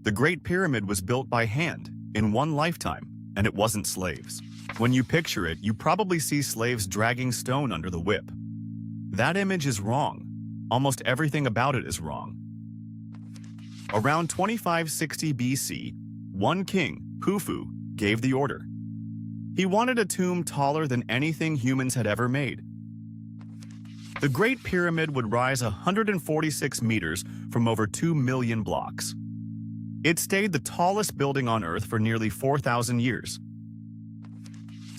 The Great Pyramid was built by hand, in one lifetime, and it wasn't slaves. When you picture it, you probably see slaves dragging stone under the whip. That image is wrong. Almost everything about it is wrong. Around 2560 BC, one king, Khufu, gave the order. He wanted a tomb taller than anything humans had ever made. The Great Pyramid would rise 146 meters from over 2 million blocks. It stayed the tallest building on Earth for nearly 4,000 years.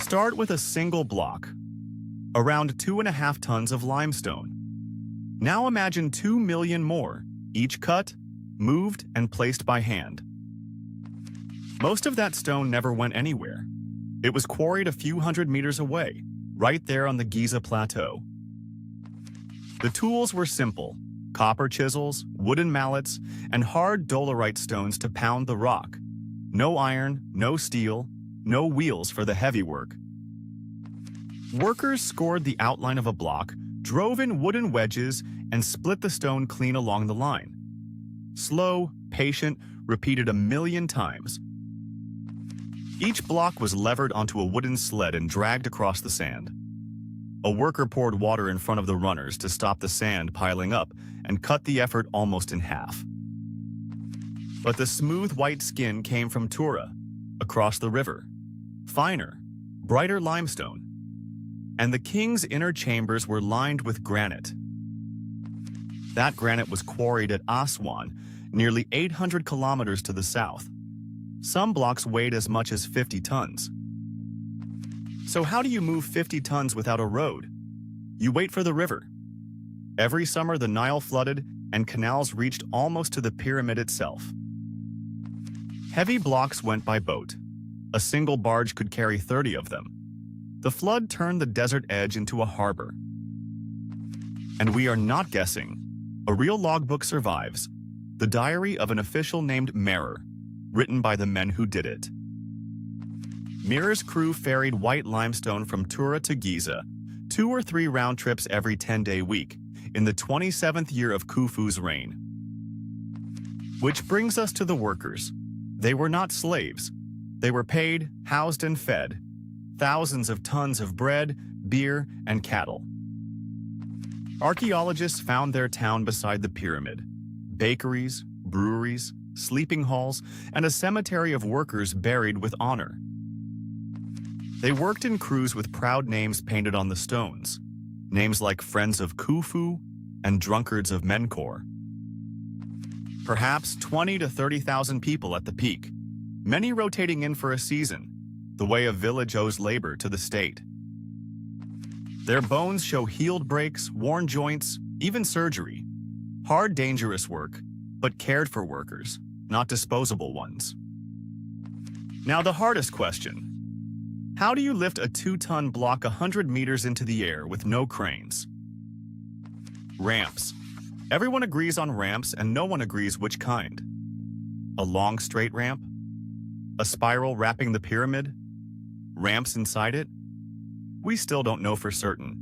Start with a single block, around 2.5 tons of limestone. Now imagine 2 million more, each cut, moved, and placed by hand. Most of that stone never went anywhere. It was quarried a few hundred meters away, right there on the Giza Plateau. The tools were simple: copper chisels, wooden mallets, and hard dolerite stones to pound the rock. No iron, no steel, no wheels for the heavy work. Workers scored the outline of a block, drove in wooden wedges, and split the stone clean along the line. Slow, patient, repeated 1,000,000 times. Each block was levered onto a wooden sled and dragged across the sand. A worker poured water in front of the runners to stop the sand piling up and cut the effort almost in half. But the smooth white skin came from Tura, across the river. Finer, brighter limestone. And the king's inner chambers were lined with granite. That granite was quarried at Aswan, nearly 800 kilometers to the south. Some blocks weighed as much as 50 tons. So how do you move 50 tons without a road? You wait for the river. Every summer the Nile flooded and canals reached almost to the pyramid itself. Heavy blocks went by boat. A single barge could carry 30 of them. The flood turned the desert edge into a harbor. And we are not guessing. A real logbook survives, the diary of an official named Mirror, written by the men who did it. Mirror's crew ferried white limestone from Tura to Giza, 2 or 3 round trips every 10-day week, in the 27th year of Khufu's reign. Which brings us to the workers. They were not slaves. They were paid, housed, and fed. Thousands of tons of bread, beer, and cattle. Archaeologists found their town beside the pyramid. Bakeries, breweries, sleeping halls, and a cemetery of workers buried with honor. They worked in crews with proud names painted on the stones. Names like Friends of Khufu and Drunkards of Menkor. Perhaps 20 to 30,000 people at the peak, many rotating in for a season, the way a village owes labor to the state. Their bones show healed breaks, worn joints, even surgery. Hard, dangerous work, but cared for workers, not disposable ones. Now the hardest question. How do you lift a 2-ton block 100 meters into the air with no cranes? Ramps. Everyone agrees on ramps and no one agrees which kind. A long straight ramp? A spiral wrapping the pyramid? Ramps inside it? We still don't know for certain.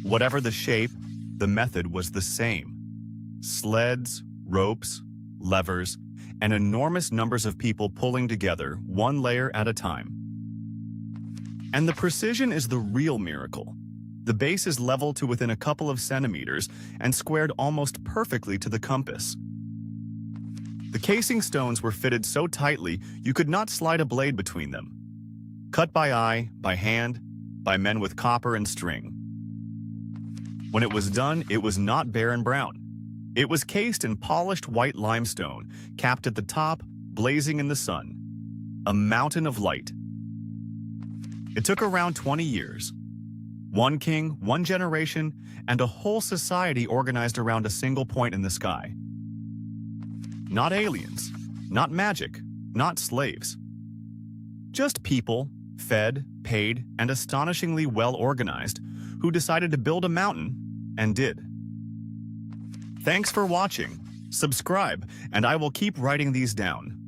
Whatever the shape, the method was the same. Sleds, ropes, levers, and enormous numbers of people pulling together, one layer at a time. And the precision is the real miracle. The base is leveled to within a couple of centimeters and squared almost perfectly to the compass. The casing stones were fitted so tightly you could not slide a blade between them. Cut by eye, by hand, by men with copper and string. When it was done, it was not bare and brown. It was cased in polished white limestone, capped at the top, blazing in the sun. A mountain of light. It took around 20 years. One king, one generation, and a whole society organized around a single point in the sky. Not aliens, not magic, not slaves. Just people, fed, paid, and astonishingly well organized, who decided to build a mountain, and did. Thanks for watching. Subscribe, and I will keep writing these down.